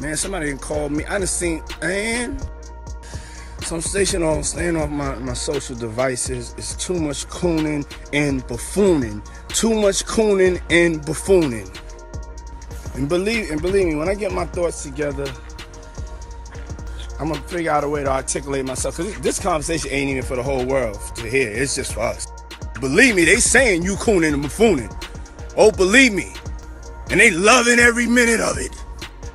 Man, somebody done called me. I done seen, man. So I'm staying off my social devices. It's too much cooning and buffooning. Too much cooning and buffooning. And believe me, when I get my thoughts together, I'm gonna figure out a way to articulate myself. Cause this conversation ain't even for the whole world to hear. It's just for us. Believe me, they saying you cooning and buffooning. Oh, believe me. And they loving every minute of it.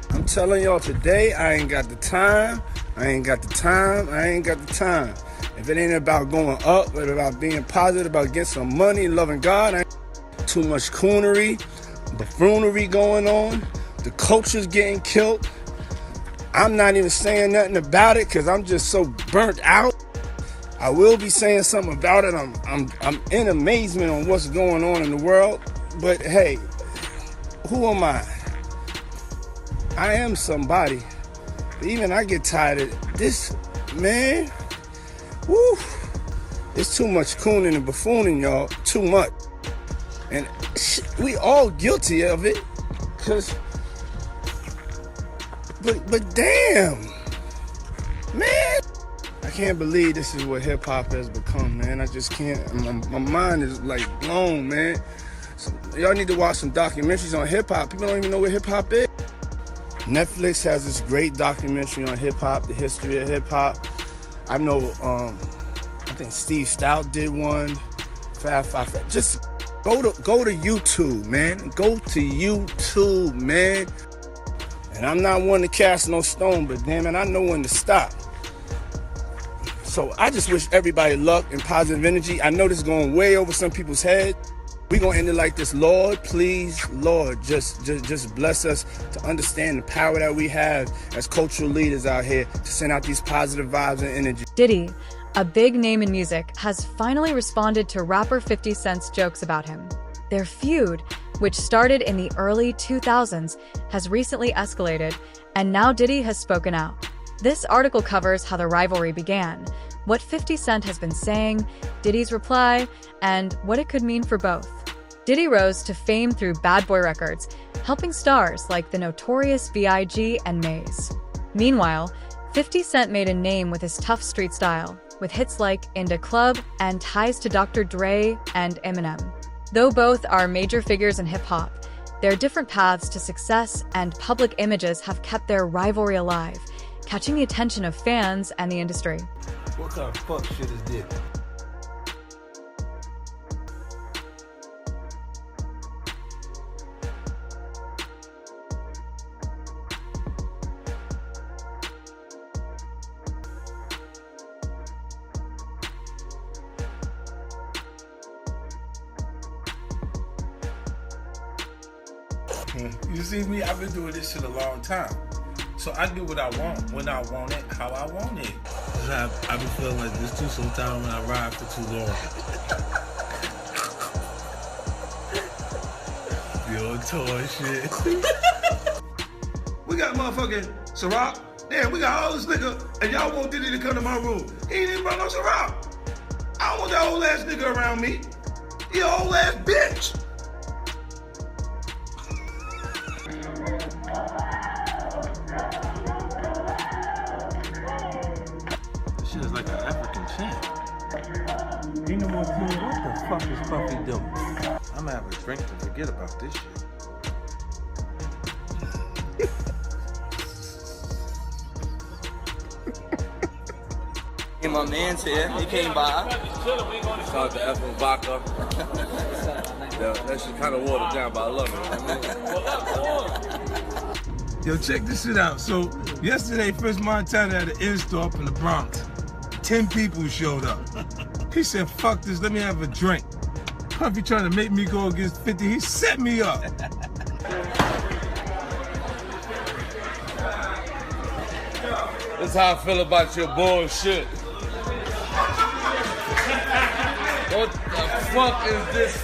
I'm telling y'all today, I ain't got the time. If it ain't about going up, but about being positive, about getting some money, loving God, too much coonery, buffoonery going on. The culture's getting killed. I'm not even saying nothing about it because I'm just so burnt out. I will be saying something about it. I'm in amazement on what's going on in the world. But hey, who am I? I am somebody. But even I get tired of this, man. Woo! It's too much cooning and buffooning, y'all. Too much. And we all guilty of it. But damn, man. I can't believe this is what hip hop has become, man. I just can't. My mind is like blown, man. So y'all need to watch some documentaries on hip hop. People don't even know what hip hop is. Netflix has this great documentary on hip hop, the history of hip hop. I know, I think Steve Stout did one. Just go to YouTube, man. Go to YouTube, man. And I'm not one to cast no stone, but damn it, I know when to stop. So I just wish everybody luck and positive energy. I know this is going way over some people's head. We're going to end it like this. Lord, please, Lord, just bless us to understand the power that we have as cultural leaders out here to send out these positive vibes and energy. Diddy, a big name in music, has finally responded to rapper 50 Cent's jokes about him. Their feud, which started in the early 2000s, has recently escalated, and now Diddy has spoken out. This article covers how the rivalry began, what 50 Cent has been saying, Diddy's reply, and what it could mean for both. Diddy rose to fame through Bad Boy Records, helping stars like the notorious B.I.G. and Maze. Meanwhile, 50 Cent made a name with his tough street style, with hits like In Da Club and ties to Dr. Dre and Eminem. Though both are major figures in hip-hop, their different paths to success and public images have kept their rivalry alive, catching the attention of fans and the industry. What kind of fuck shit is this? You see me? I've been doing this shit a long time. So I do what I want, when I want it, how I want it. I be feeling like this too sometimes when I ride for too long. Be on tour and shit. We got motherfucking Ciroc. Damn, we got all this liquor, and y'all want Diddy to come to my room. He ain't even brought no Ciroc. I don't want that old ass nigga around me. He an old ass bitch. Shit is like an African chant. You know what the fuck is Puffy doing? I'm gonna have a drink to forget about this shit. My man's here. He came by. Shout out to F vodka. Yeah, that shit kind of watered down, but I love it. Yo, check this shit out. So, yesterday, French Montana had an in-store up in the Bronx. 10 people showed up. He said, fuck this, let me have a drink. Puffy trying to make me go against 50. He set me up. That's how I feel about your bullshit. What the fuck is this?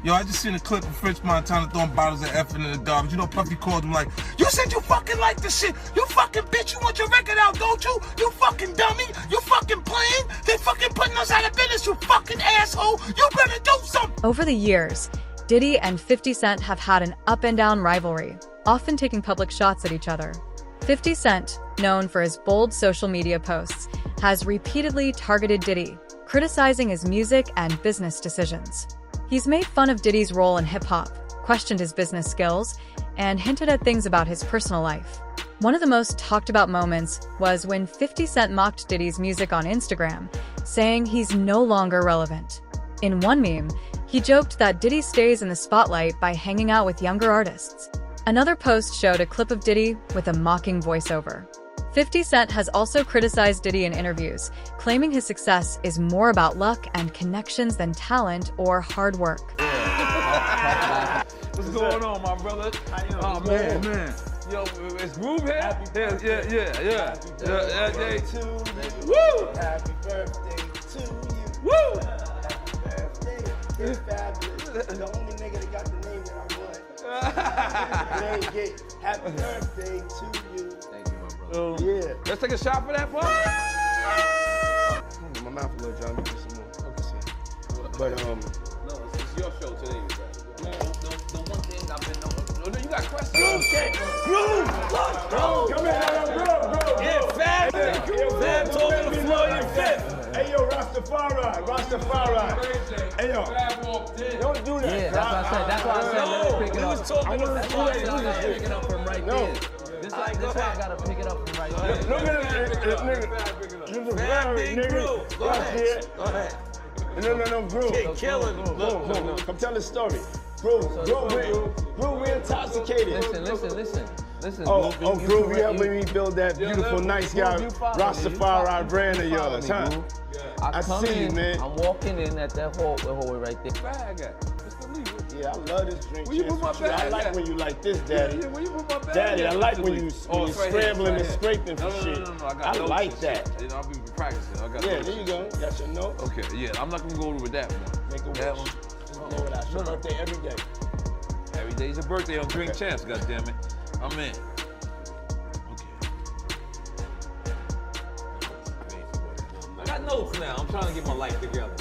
Yo, I just seen a clip of French Montana throwing bottles of effing in the garbage. You know, Puffy called him like, you said you fucking like this shit. You fucking bitch, you want your record out, don't you? You fucking dummy. You fucking playing. They fucking putting us out of business, you fucking asshole. You better do something. Over the years, Diddy and 50 Cent have had an up-and-down rivalry, often taking public shots at each other. 50 Cent, known for his bold social media posts, has repeatedly targeted Diddy, criticizing his music and business decisions. He's made fun of Diddy's role in hip-hop, questioned his business skills, and hinted at things about his personal life. One of the most talked about moments was when 50 Cent mocked Diddy's music on Instagram, saying he's no longer relevant. In one meme, he joked that Diddy stays in the spotlight by hanging out with younger artists. Another post showed a clip of Diddy with a mocking voiceover. 50 Cent has also criticized Diddy in interviews, claiming his success is more about luck and connections than talent or hard work. What's going on, my brother? Oh, man. Yo, it's Groove here? Yeah. Birthday to you. Woo! Happy birthday to you. Woo! Happy birthday. You're fabulous. The only nigga that got the name that I want. Happy birthday to you. Thank you, my brother. Yeah. Let's take a shot for that, boy. My mouth a little dry. Let me get some more. But No, it's your show today. The one thing I've been no, you got questions. Groove. Come here, bro. Yeah, Fab. Fab told me the floor you fit. Hey, yo, Rastafari. Hey, yo. Don't do that. Yeah, that's why I said let me pick it up. was talking That's why I said let me shit. pick it up from right No. there. This why I gotta pick it up from right there. Look at this nigga. This is very nigga. Go ahead. No, Groove. Killing. Groove. Come tell the story. Groove, we intoxicated. Listen. Oh, Groove, you helping me build that beautiful, nice guy, Rastafari brand of yours, huh? I come see you, in, man. I'm walking in at that hallway right there. Bag at? Mr. Lee, Yeah, I love this drink. Where you put my Chance with you. I bag like at? when you like this, Daddy. Yeah, where you put my bag Daddy, at, I like Mr. when Lee? you Oh, when it's you right here, scrambling it's and right scraping here. for shit. No, I got I notes like and that. shit. You know, I'll be practicing. I got Yeah, notes there you and go. Got your note. shit. Okay, yeah, I'm not gonna go with that one. Make a That wish. one. Know what I should birthday every day. Every day's a birthday on Drink Champs, goddammit. I'm in. I got notes now. I'm trying to get my life together.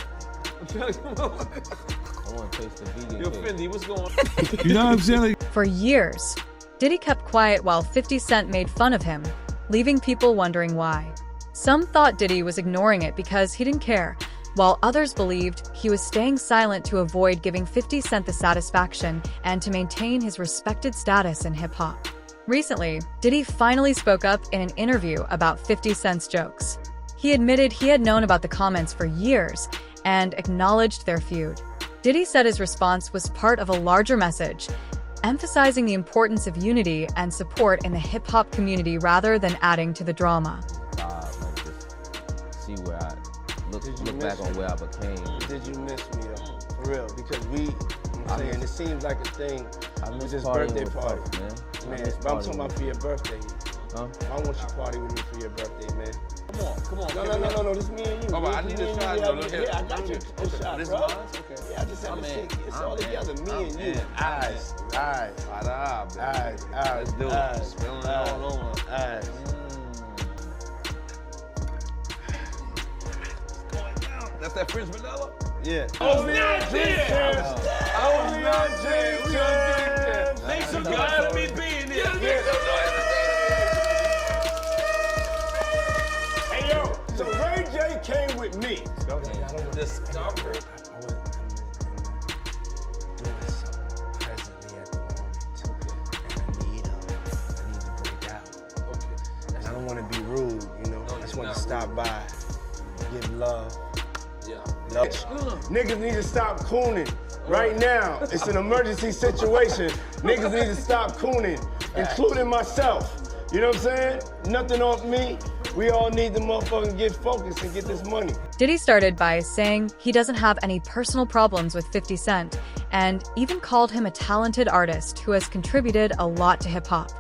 I want to taste the vegan Yo, cake. Fendi, what's going on? You know what I'm saying? For years, Diddy kept quiet while 50 Cent made fun of him, leaving people wondering why. Some thought Diddy was ignoring it because he didn't care, while others believed he was staying silent to avoid giving 50 Cent the satisfaction and to maintain his respected status in hip-hop. Recently, Diddy finally spoke up in an interview about 50 Cent's jokes. He admitted he had known about the comments for years and acknowledged their feud. Diddy said his response was part of a larger message, emphasizing the importance of unity and support in the hip-hop community rather than adding to the drama. Like just see where I look back on where I became. Did you miss me though? For real, because I'm saying it seems like a thing. I With miss this partying birthday with party, Puff, man. man. But I'm talking about for your birthday. Huh? I want you to party with me for your birthday, man. Come on. No, this is me and you. All right, I This need is a me shot, and though. you. Look Yeah, here. I got you. Okay. A shot, This bro. mine? Okay. Yeah, I just had to see. It's all I'm together, in. me I'm and you. in. Eyes. Eye to eye, baby. Let's do it. Spilling it all over. Eyes. That's that French vanilla? Yeah. Only on Drink Champs. Only on Drink Champs. Make some noise of me being here. Make some noise of me. Hey, yo. So Ray J came with me. Discover. I don't want to be rude, you know. I just want to stop by, give love. Yeah. Love. Niggas need to stop cooning right now. It's an emergency situation. Niggas need to stop cooning, including myself. You know what I'm saying? Nothing off me. We all need to motherfucking get focused and get this money. Diddy started by saying he doesn't have any personal problems with 50 Cent, and even called him a talented artist who has contributed a lot to hip-hop.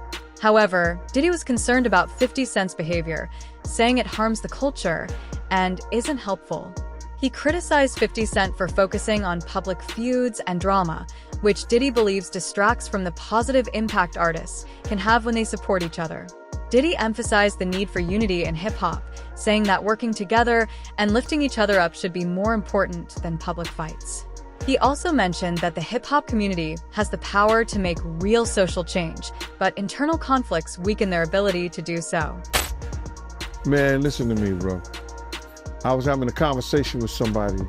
However, Diddy was concerned about 50 Cent's behavior, saying it harms the culture and isn't helpful. He criticized 50 Cent for focusing on public feuds and drama, which Diddy believes distracts from the positive impact artists can have when they support each other. Diddy emphasized the need for unity in hip-hop, saying that working together and lifting each other up should be more important than public fights. He also mentioned that the hip-hop community has the power to make real social change, but internal conflicts weaken their ability to do so. Man, listen to me, bro. I was having a conversation with somebody,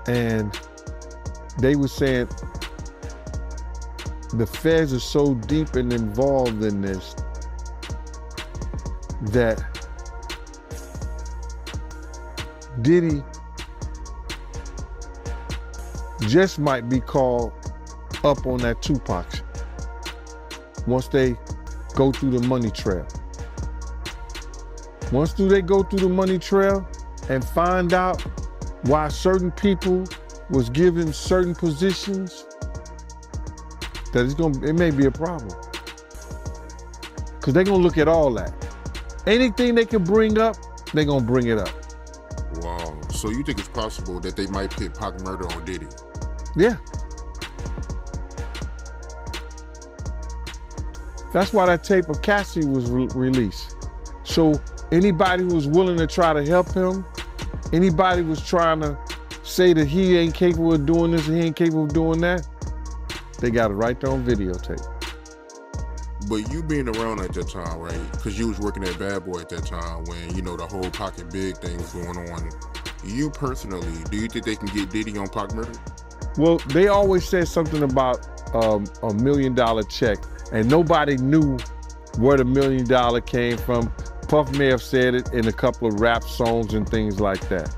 and they were saying the feds are so deep and involved in this that Diddy just might be called up on that Tupac shit once they go through the money trail. Once they go through the money trail and find out why certain people was given certain positions, that it may be a problem. Because they're gonna look at all that. Anything they can bring up, they're gonna bring it up. Wow. So you think it's possible that they might pit Pac murder on Diddy? Yeah. That's why that tape of Cassie was released. So anybody who was willing to try to help him, anybody was trying to say that he ain't capable of doing this and he ain't capable of doing that, they got it right there on videotape. But you being around at that time, right? Because you was working at Bad Boy at that time when, you know, the whole Pocket Big thing was going on. You personally, do you think they can get Diddy on Pac murder? Well, they always said something about $1 million check, and nobody knew where the $1 million came from. Puff may have said it in a couple of rap songs and things like that.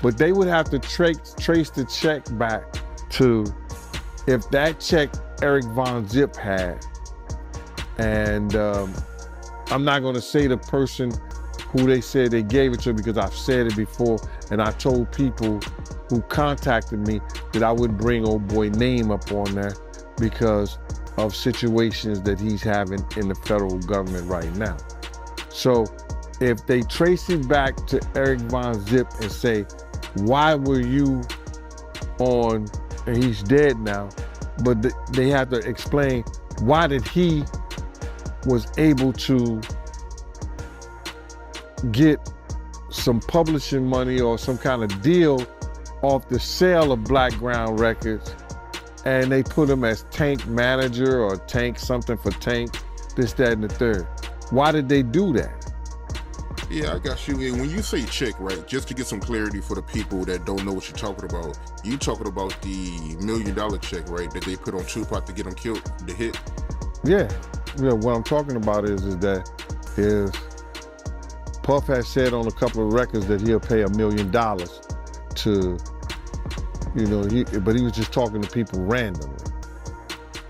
But they would have to trace the check back to if that check Eric Von Zip had. And I'm not gonna say the person who they said they gave it to because I've said it before, and I told people who contacted me that I would bring old boy name up on there because of situations that he's having in the federal government right now. So if they trace it back to Eric Von Zip and say, why were you on, and he's dead now, but they have to explain why did he was able to get some publishing money or some kind of deal off the sale of Black Ground Records, and they put him as Tank manager or Tank something for Tank, this, that, and the third. Why did they do that? Yeah, I got you. And when you say check, right, just to get some clarity for the people that don't know what you're talking about, you talking about the $1 million check, right, that they put on Tupac to get him killed, the hit? Yeah. What I'm talking about is that Puff has said on a couple of records that he'll pay $1 million to, you know, but he was just talking to people randomly.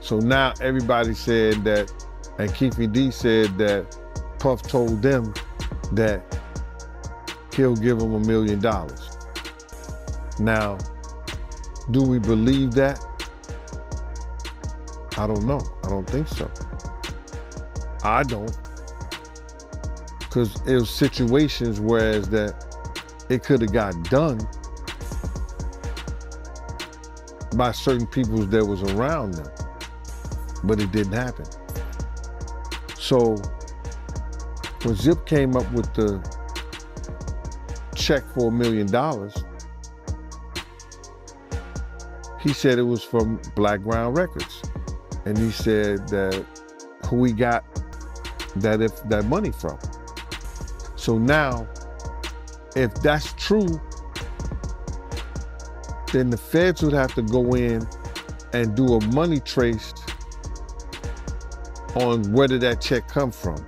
So now everybody said that, and Keefy D said that Puff told them that he'll give them $1 million. Now, do we believe that? I don't know. I don't think so. I don't. Because it was situations whereas that it could have got done by certain people that was around them, but it didn't happen. So when Zip came up with the check for $1 million, he said it was from Black Ground Records. And he said that who he got that money from. So now, if that's true, then the feds would have to go in and do a money trace on where did that check come from.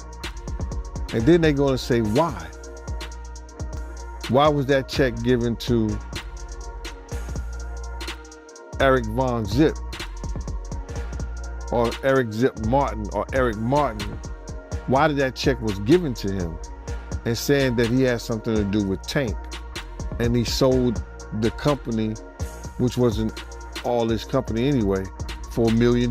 And then they're gonna say why. Why was that check given to Eric Von Zip or Eric Zip Martin or Eric Martin? Why did that check was given to him? And saying that he had something to do with Tank. And he sold the company, which wasn't all his company anyway, for $1 million.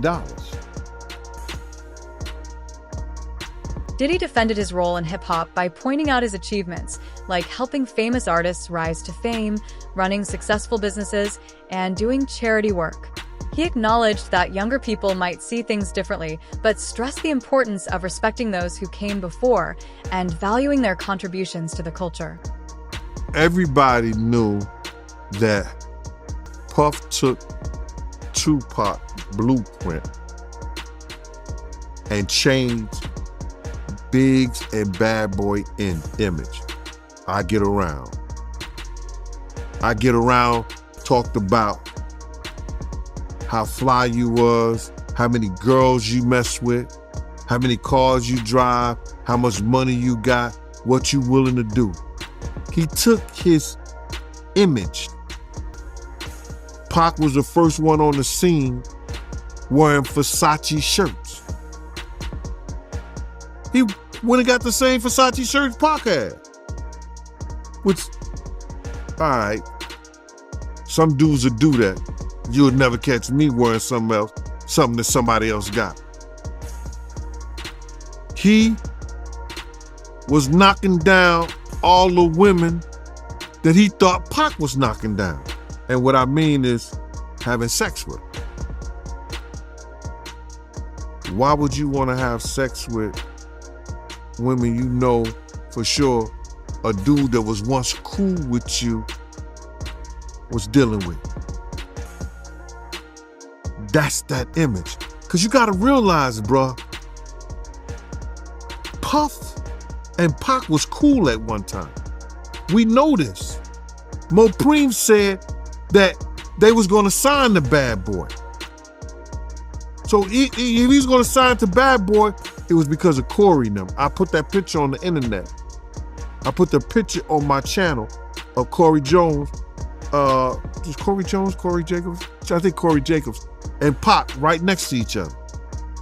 Diddy defended his role in hip-hop by pointing out his achievements, like helping famous artists rise to fame, running successful businesses, and doing charity work. He acknowledged that younger people might see things differently, but stressed the importance of respecting those who came before and valuing their contributions to the culture. Everybody knew that Puff took Tupac blueprint and changed Biggs and Bad Boy in image. I Get Around. I Get Around talked about how fly you was, how many girls you mess with, how many cars you drive, how much money you got, what you willing to do. He took his image. Pac was the first one on the scene wearing Versace shirts. He went and got the same Versace shirts Pac had. Which, all right, some dudes would do that. You would never catch me wearing something else, something that somebody else got. He was knocking down all the women that he thought Pac was knocking down. And what I mean is having sex with. Why would you want to have sex with women you know for sure a dude that was once cool with you was dealing with? That's that image. Because you got to realize, bruh, Puff and Pac was cool at one time. We know this. Mopreme said that they was going to sign the Bad Boy. So if he was going to sign to Bad Boy, it was because of Corey and them. I put that picture on the internet. I put the picture on my channel of Corey Jones. Is Corey Jones, Corey Jacobs? I think Corey Jacobs and Pac right next to each other.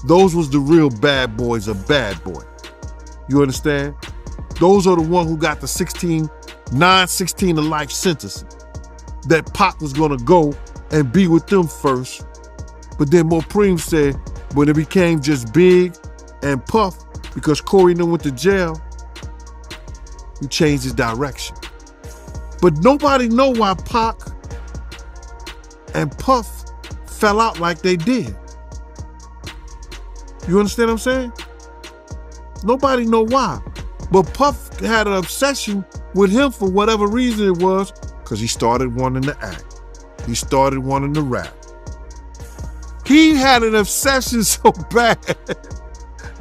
Those was the real bad boys of Bad Boy. You understand? Those are the one who got the 16 to life sentences. That Pac was gonna go and be with them first. But then Mopreme said, when it became just Big and Puff, because Corey and them went to jail, he changed his direction. But nobody know why Pac and Puff fell out like they did. You understand what I'm saying? Nobody know why. But Puff had an obsession with him for whatever reason it was, because he started wanting to act. He started wanting to rap. He had an obsession so bad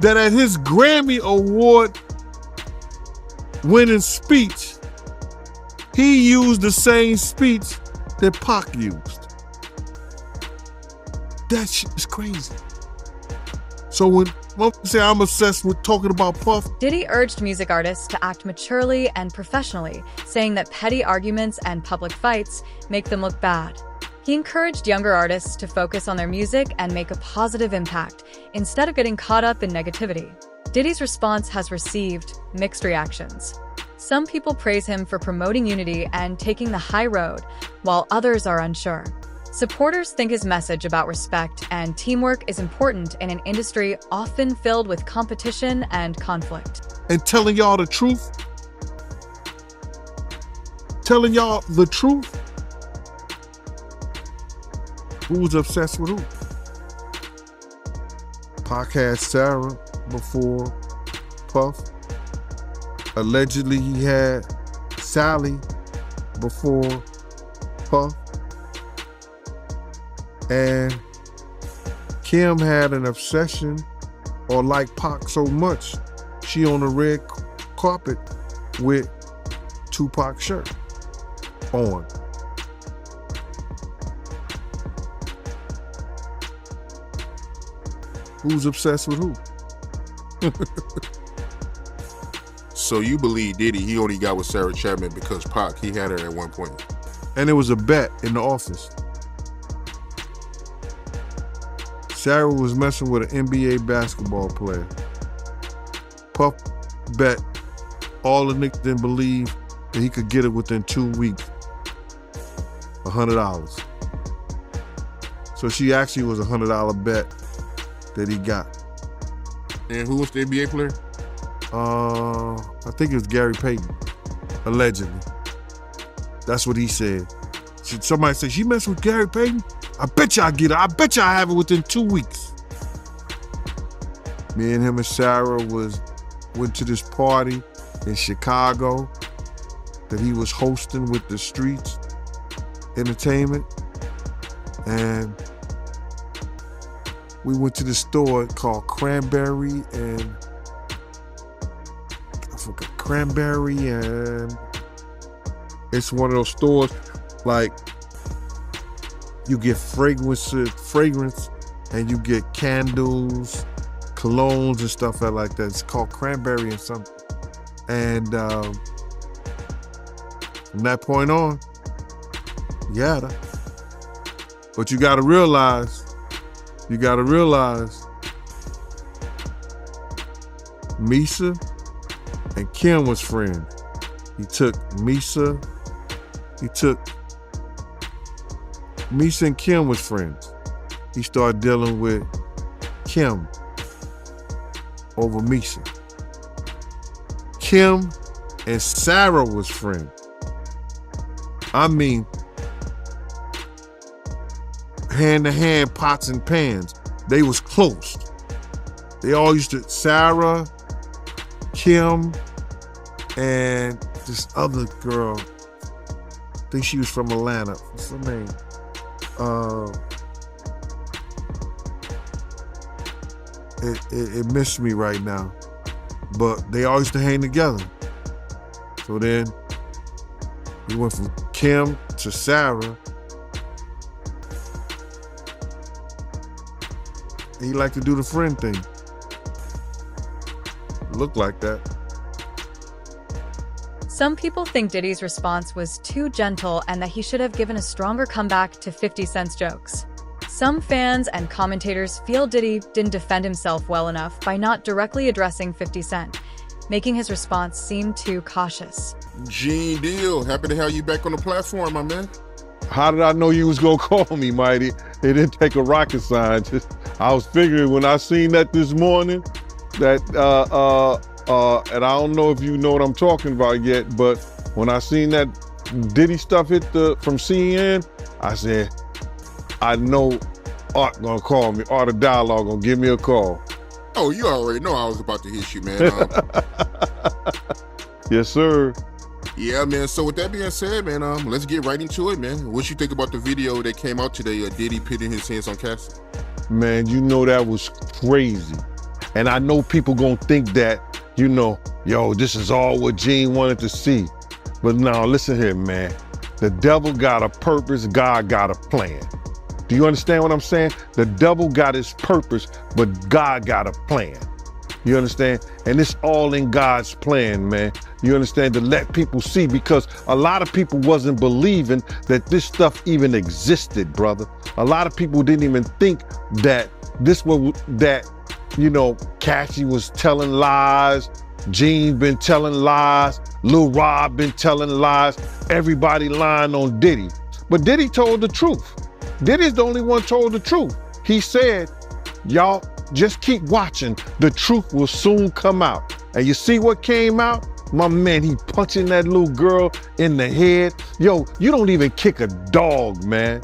that at his Grammy Award winning speech, he used the same speech that Pac used. That shit is crazy. So when I say I'm obsessed with talking about Puff, Diddy urged music artists to act maturely and professionally, saying that petty arguments and public fights make them look bad. He encouraged younger artists to focus on their music and make a positive impact, instead of getting caught up in negativity. Diddy's response has received mixed reactions. Some people praise him for promoting unity and taking the high road, while others are unsure. Supporters think his message about respect and teamwork is important in an industry often filled with competition and conflict. and telling y'all the truth, who's obsessed with who? Pac had Sarah before Puff. Allegedly, he had Sally before Puff. And Kim had an obsession or liked Pac so much, she on the red carpet with Tupac's shirt on. Who's obsessed with who? So you believe Diddy, he only got with Sarah Chapman because Pac, he had her at one point. And it was a bet in the office. Sarah was messing with an NBA basketball player. Puff bet all the niggas didn't believe that he could get it within 2 weeks. $100. So she actually was a $100 bet that he got. And who was the NBA player? I think it was Gary Payton, allegedly. That's what he said. Somebody said, she messed with Gary Payton? I bet you I get it. I bet you I have it within 2 weeks. Me and him and Sarah went to this party in Chicago that he was hosting with the Streets Entertainment. And we went to the store called Cranberry and I forgot Cranberry, and it's one of those stores like you get fragrance and you get candles, colognes and stuff like that. It's called Cranberry and something. And from that point on, you got her. But you gotta realize, Misa and Kim was friends. Misa and Kim was friends. He started dealing with Kim over Misa. Kim and Sarah was friends. I mean, hand to hand, pots and pans. They was close. They all used to, Sarah, Kim, and this other girl, I think she was from Atlanta. What's her name? It missed me right now. But they all used to hang together. So then we went from Kim to Sarah. He liked to do the friend thing. Looked like that. Some people think Diddy's response was too gentle and that he should have given a stronger comeback to 50 Cent's jokes. Some fans and commentators feel Diddy didn't defend himself well enough by not directly addressing 50 Cent, making his response seem too cautious. Gene Deal, happy to have you back on the platform, my man. How did I know you was gonna call me, Mighty? It didn't take a rocket scientist. I was figuring when I seen that this morning, that and I don't know if you know what I'm talking about yet, but when I seen that Diddy stuff hit from CNN, I said, I know Art gonna call me. Art of Dialogue gonna give me a call. Oh, you already know I was about to hit you, man. Yes, sir. Yeah, man. So with that being said, man, let's get right into it, man. What you think about the video that came out today? Diddy putting his hands on Cassie? Man, you know that was crazy. And I know people gonna think that, you know, yo, this is all what Gene wanted to see. But now, listen here, man. The devil got a purpose, God got a plan. Do you understand what I'm saying? The devil got his purpose, but God got a plan. You understand? And it's all in God's plan, man. You understand? To let people see, because a lot of people wasn't believing that this stuff even existed, brother. A lot of people didn't even think that you know, Cassie was telling lies, Gene been telling lies, Lil Rob been telling lies, everybody lying on Diddy. But Diddy told the truth. Diddy's the only one told the truth. He said, y'all just keep watching. The truth will soon come out. And you see what came out? My man, he punching that little girl in the head. Yo, you don't even kick a dog, man.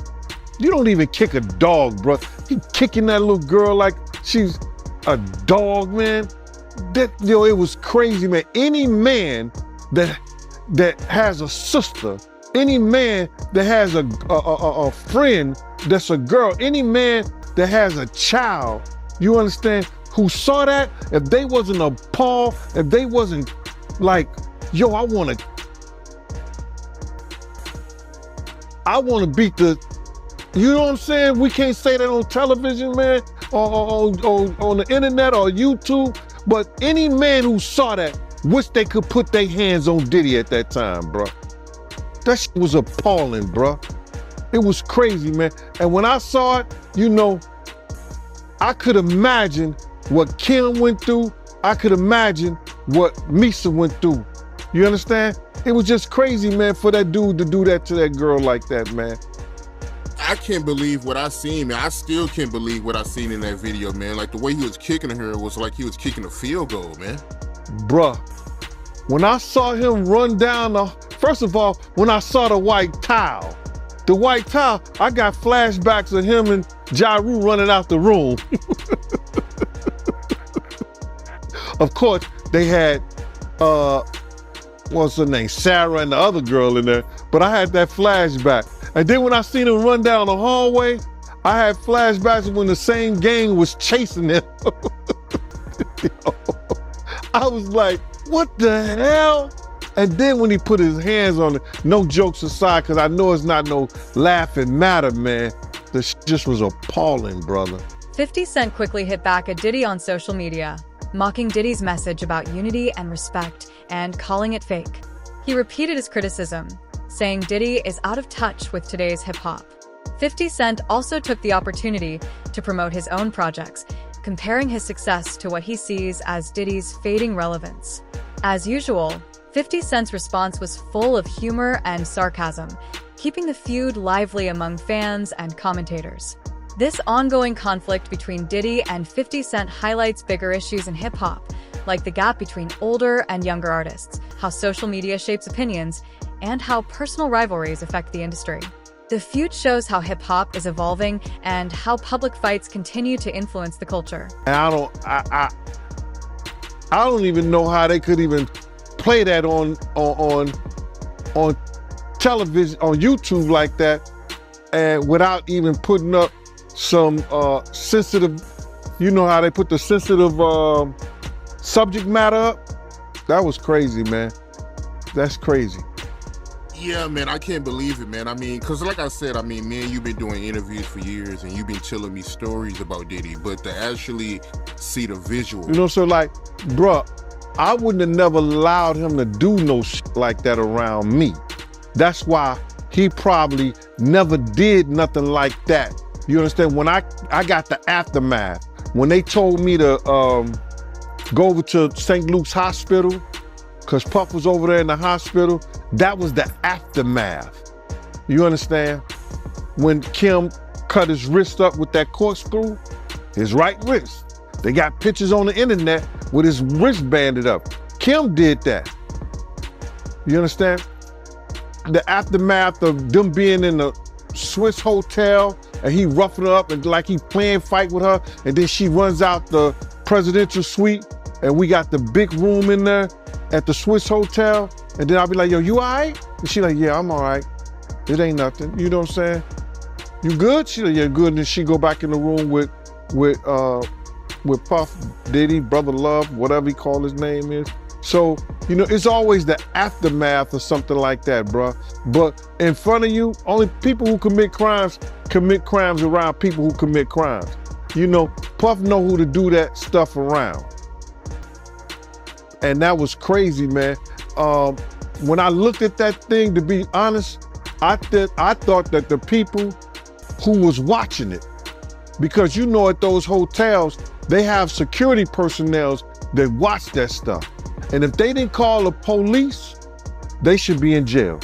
You don't even kick a dog, bro. He kicking that little girl like she's a dog, man. It was crazy, man. Any man that has a sister, any man that has a friend that's a girl, any man that has a child, you understand, who saw that, if they wasn't appalled, if they wasn't like, yo, I wanna beat the, you know what I'm saying? We can't say that on television, man, or on the internet or YouTube, but any man who saw that, wish they could put their hands on Diddy at that time, bro. That shit was appalling, bro. It was crazy, man. And when I saw it, you know, I could imagine what Kim went through. I could imagine what Misa went through. You understand? It was just crazy, man, for that dude to do that to that girl like that, man. I can't believe what I seen, man. I still can't believe what I seen in that video, man. Like the way he was kicking her was like he was kicking a field goal, man. Bruh, when I saw him run down first of all, when I saw the white towel, I got flashbacks of him and Ja Rule running out the room. Of course, they had, what's her name, Sarah and the other girl in there, but I had that flashback. And then when I seen him run down the hallway, I had flashbacks when the same gang was chasing him. Yo, I was like, what the hell? And then when he put his hands on it, no jokes aside, because I know it's not no laughing matter, man. The just was appalling, brother. 50 Cent quickly hit back at Diddy on social media, mocking Diddy's message about unity and respect and calling it fake. He repeated his criticism, saying Diddy is out of touch with today's hip-hop. 50 Cent also took the opportunity to promote his own projects, comparing his success to what he sees as Diddy's fading relevance. As usual, 50 Cent's response was full of humor and sarcasm, keeping the feud lively among fans and commentators. This ongoing conflict between Diddy and 50 Cent highlights bigger issues in hip-hop, like the gap between older and younger artists, how social media shapes opinions, and how personal rivalries affect the industry. The feud shows how hip-hop is evolving and how public fights continue to influence the culture. And I don't even know how they could even play that on television, on YouTube like that, and without even putting up some sensitive, you know how they put the sensitive subject matter up? That was crazy, man. That's crazy. Yeah, man, I can't believe it, man. I mean, because like I said, I mean, me and you've been doing interviews for years and you've been telling me stories about Diddy, but to actually see the visual. You know, so like, bruh, I wouldn't have never allowed him to do no shit like that around me. That's why he probably never did nothing like that. You understand? When I got the aftermath, when they told me to go over to St. Luke's Hospital, because Puff was over there in the hospital, that was the aftermath. You understand? When Kim cut his wrist up with that corkscrew, his right wrist. They got pictures on the internet with his wrist banded up. Kim did that. You understand? The aftermath of them being in the Swiss hotel and he roughing her up and like he playing fight with her, and then she runs out the presidential suite and we got the big room in there at the Swiss hotel, and then I'll be like, yo, you all right? And she like, yeah, I'm all right. It ain't nothing. You know what I'm saying? You good? She like, yeah, good. And then she go back in the room with Puff, Diddy, Brother Love, whatever he call his name is. So, you know, it's always the aftermath or something like that, bruh. But in front of you, only people who commit crimes around people who commit crimes. You know, Puff know who to do that stuff around. And that was crazy, man. When I looked at that thing, to be honest, I thought that the people who was watching it, because you know at those hotels, they have security personnel that watch that stuff. And if they didn't call the police, they should be in jail.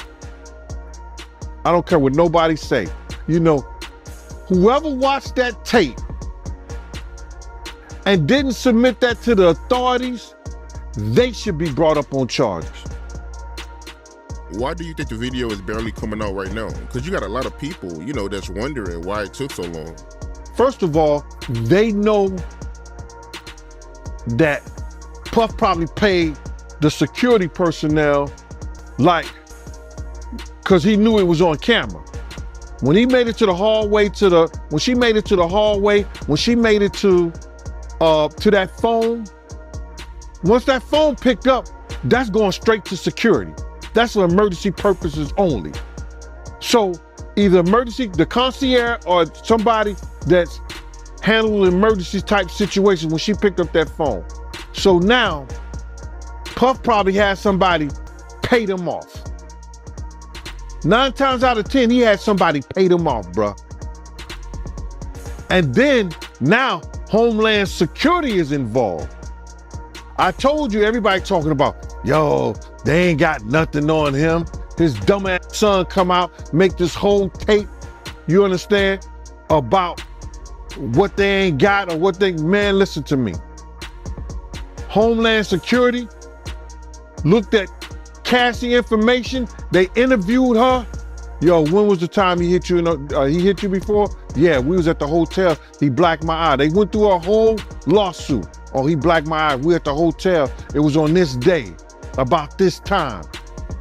I don't care what nobody say. You know, whoever watched that tape and didn't submit that to the authorities, they should be brought up on charges. Why do you think the video is barely coming out right now? Because you got a lot of people, you know, that's wondering why it took so long. First of all, they know that Puff probably paid the security personnel, like, because he knew it was on camera. When he made it to the hallway, when she made it to that phone, once that phone picked up, that's going straight to security. That's for emergency purposes only. So either the concierge or somebody that's handling emergency type situations when she picked up that phone. So now, Puff probably had somebody pay them off. 9 times out of 10, he had somebody pay them off, bruh. And then now Homeland Security is involved. I told you, everybody talking about, yo, they ain't got nothing on him. His dumbass son come out, make this whole tape, you understand, about what they ain't got or what they, man, listen to me. Homeland Security looked at Cassie information. They interviewed her. Yo, when was the time he hit you? He hit you before? Yeah, we was at the hotel. He blacked my eye. They went through a whole lawsuit. Oh, he blacked my eye. We at the hotel. It was on this day, about this time.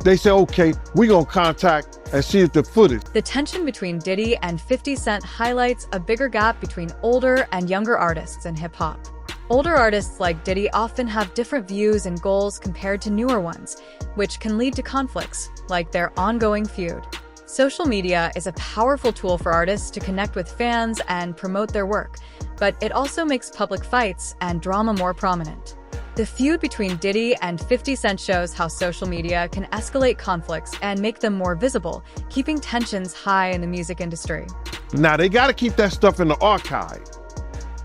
they say, okay, we're gonna contact and see if the footage. The tension between Diddy and 50 Cent highlights a bigger gap between older and younger artists in hip-hop. Older artists like Diddy often have different views and goals compared to newer ones, which can lead to conflicts, like their ongoing feud. Social media is a powerful tool for artists to connect with fans and promote their work, but it also makes public fights and drama more prominent. The feud between Diddy and 50 Cent shows how social media can escalate conflicts and make them more visible, keeping tensions high in the music industry. Now, they gotta keep that stuff in the archive.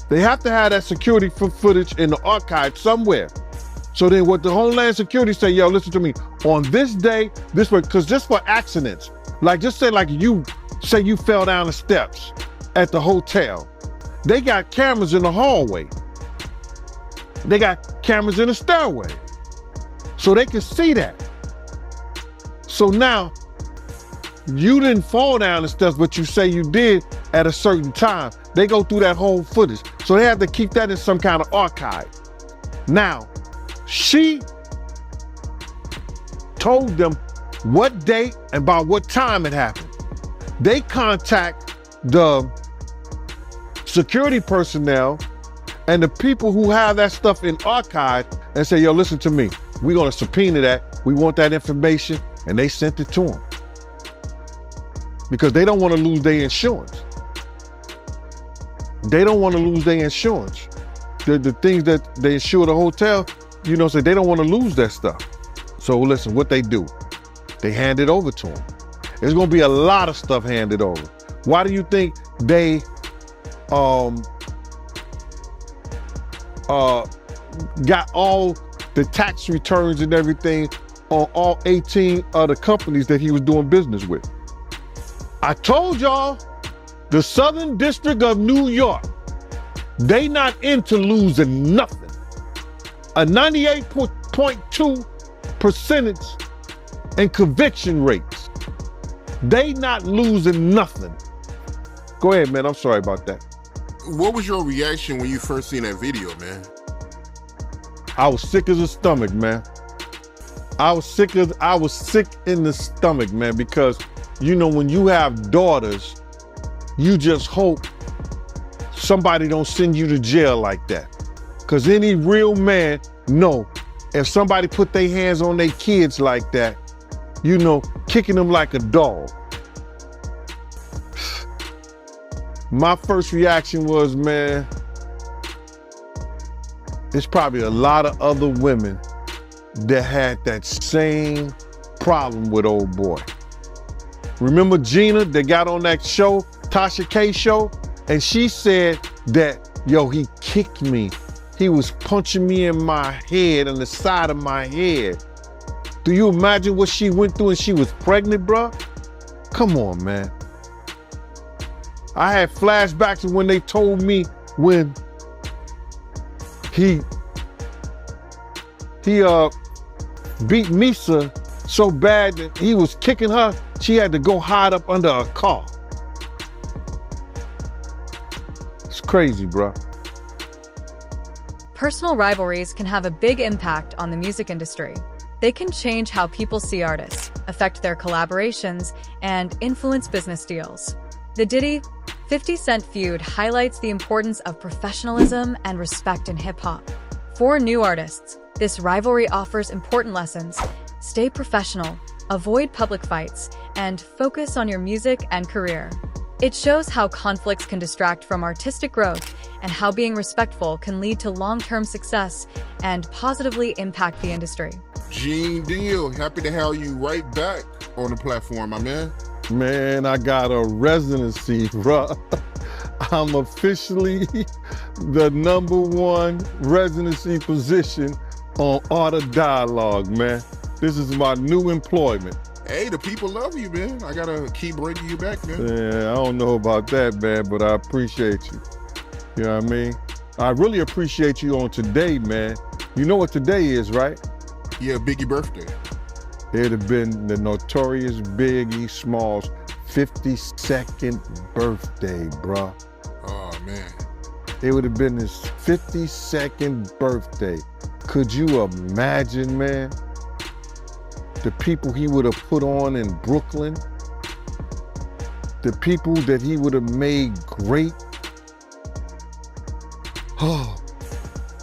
They have to have that security footage in the archive somewhere. So then what the Homeland Security say, yo, listen to me, on this day, this way, because just for accidents, like just say like you fell down the steps at the hotel. They got cameras in the hallway. They got cameras in the stairway. So they can see that. So now, you didn't fall down the steps, but you say you did at a certain time. They go through that whole footage. So they have to keep that in some kind of archive. Now, she told them what date and by what time it happened. They contact the security personnel and the people who have that stuff in archive and say, yo, listen to me. We're gonna subpoena that. We want that information. And they sent it to them. Because they don't want to lose their insurance. They don't want to lose their insurance. The things that they insure the hotel, you know, so they don't want to lose that stuff. So listen, what they do, they hand it over to them. There's going to be a lot of stuff handed over. Why do you think they got all the tax returns and everything on all 18 other companies that he was doing business with? I told y'all, the Southern District of New York, they not into losing nothing. A 98.2% in conviction rates. They not losing nothing. Go ahead, man. I'm sorry about that. What was your reaction when you first seen that video, man? I was sick as a stomach, man. I was sick in the stomach, man, because you know, when you have daughters, you just hope somebody don't send you to jail like that. Because any real man know if somebody put their hands on their kids like that, you know, kicking them like a dog. My first reaction was, man, there's probably a lot of other women that had that same problem with old boy. Remember Gina that got on that show, Tasha K show? And she said that, yo, he kicked me. He was punching me in my head, on the side of my head. Do you imagine what she went through and she was pregnant, bruh? Come on, man. I had flashbacks of when they told me when he beat Misa so bad that he was kicking her, she had to go hide up under a car. It's crazy, bro. Personal rivalries can have a big impact on the music industry. They can change how people see artists, affect their collaborations, and influence business deals. The Diddy 50 Cent feud highlights the importance of professionalism and respect in hip-hop. For new artists, this rivalry offers important lessons. Stay professional, avoid public fights, and focus on your music and career. It shows how conflicts can distract from artistic growth and how being respectful can lead to long-term success and positively impact the industry. Gene Deal, happy to have you right back on the platform, my man. Man, I got a residency, bruh. I'm officially the #1 residency position on Art of Dialogue, man. This is my new employment. Hey, the people love you, man. I gotta keep bringing you back, man. Yeah, I don't know about that, man, but I appreciate you. You know what I mean? I really appreciate you on today, man. You know what today is, right? Yeah, Biggie birthday. It'd have been the notorious Biggie Smalls' 52nd birthday, bruh. Oh, man. It would have been his 52nd birthday. Could you imagine, man? the people he would have put on in Brooklyn, the people that he would have made great. Oh,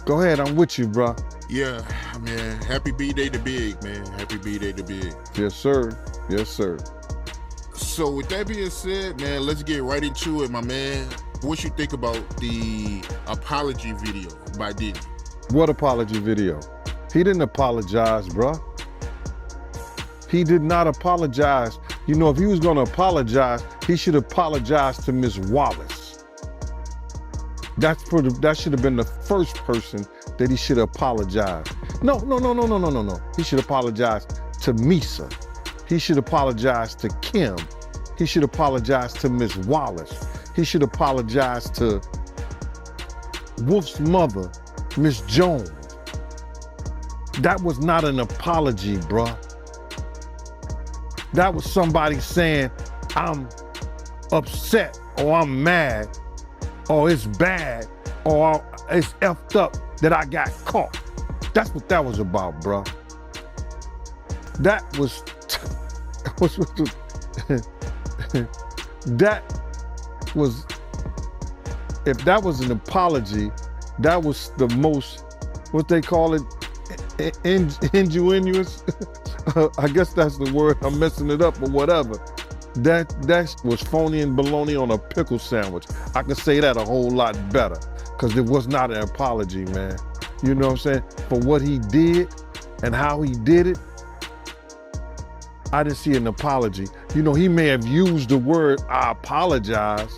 go ahead, I'm with you, bro. Yeah, man. Happy B-Day to Big, man. Happy B-Day to Big. Yes, sir. Yes, sir. So with that being said, man, let's get right into it, my man. What you think about the apology video by Diddy? What apology video? He didn't apologize, bro. He did not apologize. You know, if he was gonna apologize, he should apologize to Miss Wallace. That should have been the first person that he should apologize. No. He should apologize to Misa. He should apologize to Kim. He should apologize to Miss Wallace. He should apologize to Wolf's mother, Miss Jones. That was not an apology, bruh. That was somebody saying, I'm upset, or I'm mad, or it's bad, or it's effed up that I got caught. That's what that was about, bruh. That was, if that was an apology, that was the most, what they call it, ingenuous. I guess that's the word. I'm messing it up or whatever. That was phony and baloney on a pickle sandwich. I can say that a whole lot better because it was not an apology, man. You know what I'm saying? For what he did and how he did it, I didn't see an apology. You know, he may have used the word, I apologize.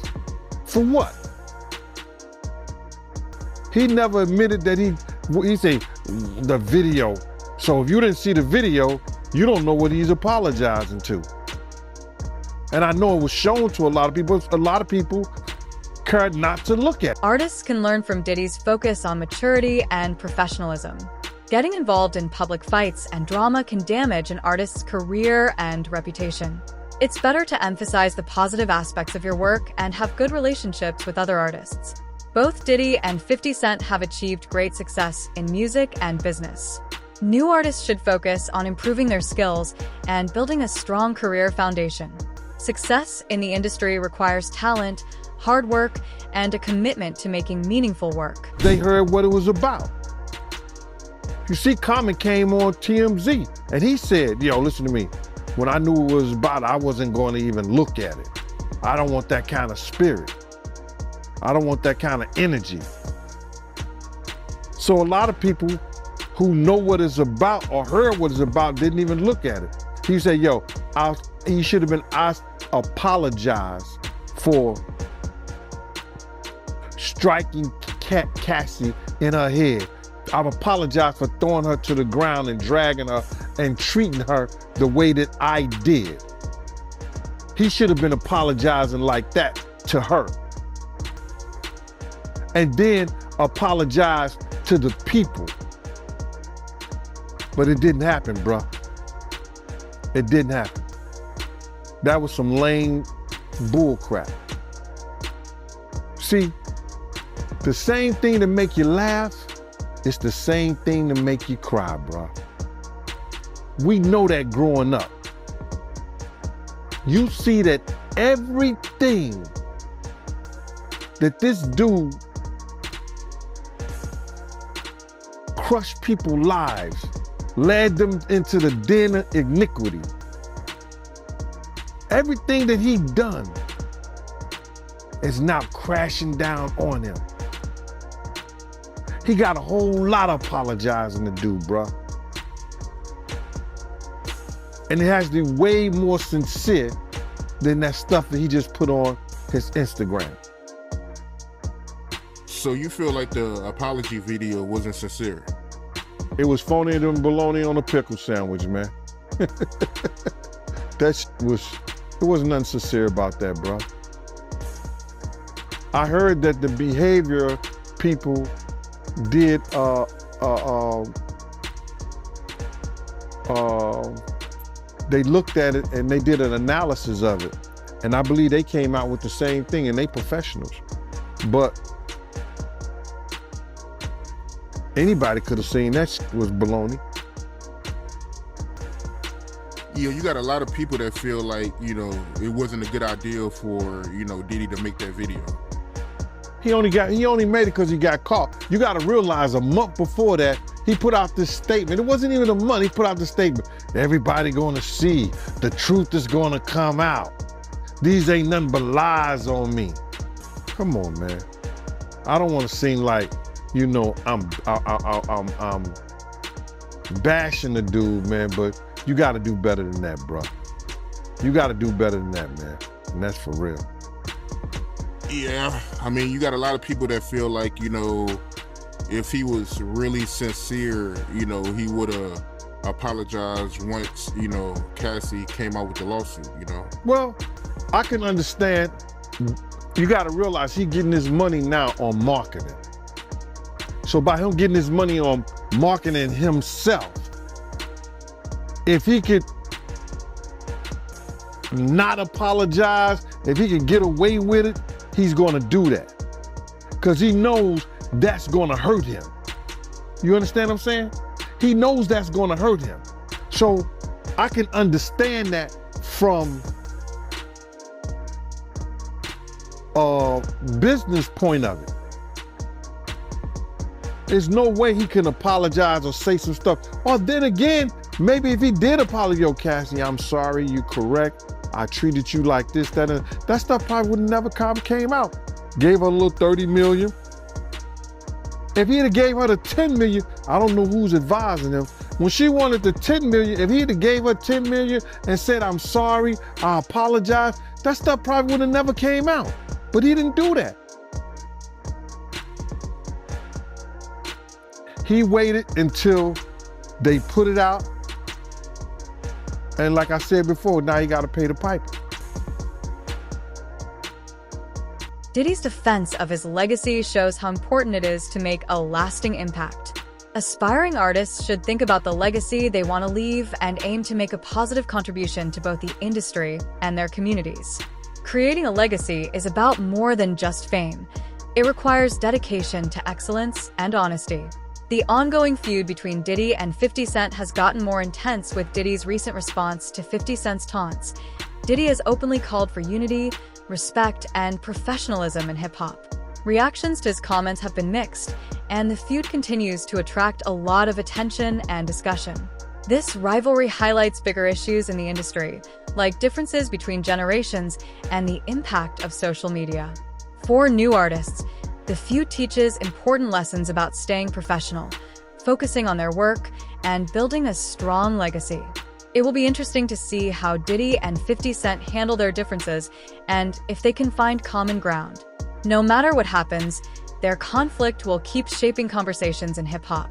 For what? He never admitted that he said the video. So if you didn't see the video, you don't know what he's apologizing to. And I know it was shown to a lot of people. A lot of people cared not to look at it. Artists can learn from Diddy's focus on maturity and professionalism. Getting involved in public fights and drama can damage an artist's career and reputation. It's better to emphasize the positive aspects of your work and have good relationships with other artists. Both Diddy and 50 Cent have achieved great success in music and business. New artists should focus on improving their skills and building a strong career foundation. Success in the industry requires talent, hard work, and a commitment to making meaningful work. They heard what it was about. You see, Common came on TMZ and he said, yo, listen to me. When I knew what it was about, I wasn't going to even look at it. I don't want that kind of spirit. I don't want that kind of energy. So a lot of people who know what it's about or heard what it's about didn't even look at it. He said, yo, he should have been asked apologize for striking Cassie in her head. I've apologized for throwing her to the ground and dragging her and treating her the way that I did. He should have been apologizing like that to her. And then apologize to the people. But it didn't happen, bruh. It didn't happen. That was some lame bull crap. See, the same thing to make you laugh, it's the same thing to make you cry, bruh. We know that growing up. You see that everything that this dude crushed people's lives, led them into the den of iniquity. Everything that he done is now crashing down on him. He got a whole lot of apologizing to do, bruh. And it has to be way more sincere than that stuff that he just put on his Instagram. So you feel like the apology video wasn't sincere? It was phony and baloney on a pickle sandwich, man. It wasn't nothing sincere about that, bro. I heard that the behavior people did, they looked at it and they did an analysis of it. And I believe they came out with the same thing, and they professionals. But anybody could have seen that was baloney. Yeah, you got a lot of people that feel like, you know, it wasn't a good idea for, you know, Diddy to make that video. He only made it because he got caught. You got to realize a month before that, he put out this statement. It wasn't even a month. He put out this statement. Everybody going to see. The truth is going to come out. These ain't nothing but lies on me. Come on, man. I don't want to seem like, you know, I'm bashing the dude, man, but you got to do better than that, bro. You got to do better than that, man. And that's for real. Yeah, I mean, you got a lot of people that feel like, you know, if he was really sincere, you know, he would have apologized once, you know, Cassie came out with the lawsuit, you know? Well, I can understand. You got to realize he getting his money now on marketing. So by him getting his money on marketing himself, if he could not apologize, if he could get away with it, he's going to do that. Because he knows that's going to hurt him. You understand what I'm saying? He knows that's going to hurt him. So I can understand that from a business point of it. There's no way he can apologize or say some stuff. Or then again, maybe if he did apologize, yo, Cassie, I'm sorry, you're correct. I treated you like this, that, and that stuff probably would never came out. Gave her a little 30 million. If he'd have gave her the 10 million, I don't know who's advising him. When she wanted the 10 million, if he'd have gave her 10 million and said, I'm sorry, I apologize, that stuff probably would have never came out. But he didn't do that. He waited until they put it out. And like I said before, now he got to pay the piper. Diddy's defense of his legacy shows how important it is to make a lasting impact. Aspiring artists should think about the legacy they want to leave and aim to make a positive contribution to both the industry and their communities. Creating a legacy is about more than just fame. It requires dedication to excellence and honesty. The ongoing feud between Diddy and 50 Cent has gotten more intense with Diddy's recent response to 50 Cent's taunts. Diddy has openly called for unity, respect, and professionalism in hip-hop. Reactions to his comments have been mixed, and the feud continues to attract a lot of attention and discussion. This rivalry highlights bigger issues in the industry, like differences between generations and the impact of social media. For new artists, the feud teaches important lessons about staying professional, focusing on their work, and building a strong legacy. It will be interesting to see how Diddy and 50 Cent handle their differences and if they can find common ground. No matter what happens, their conflict will keep shaping conversations in hip-hop.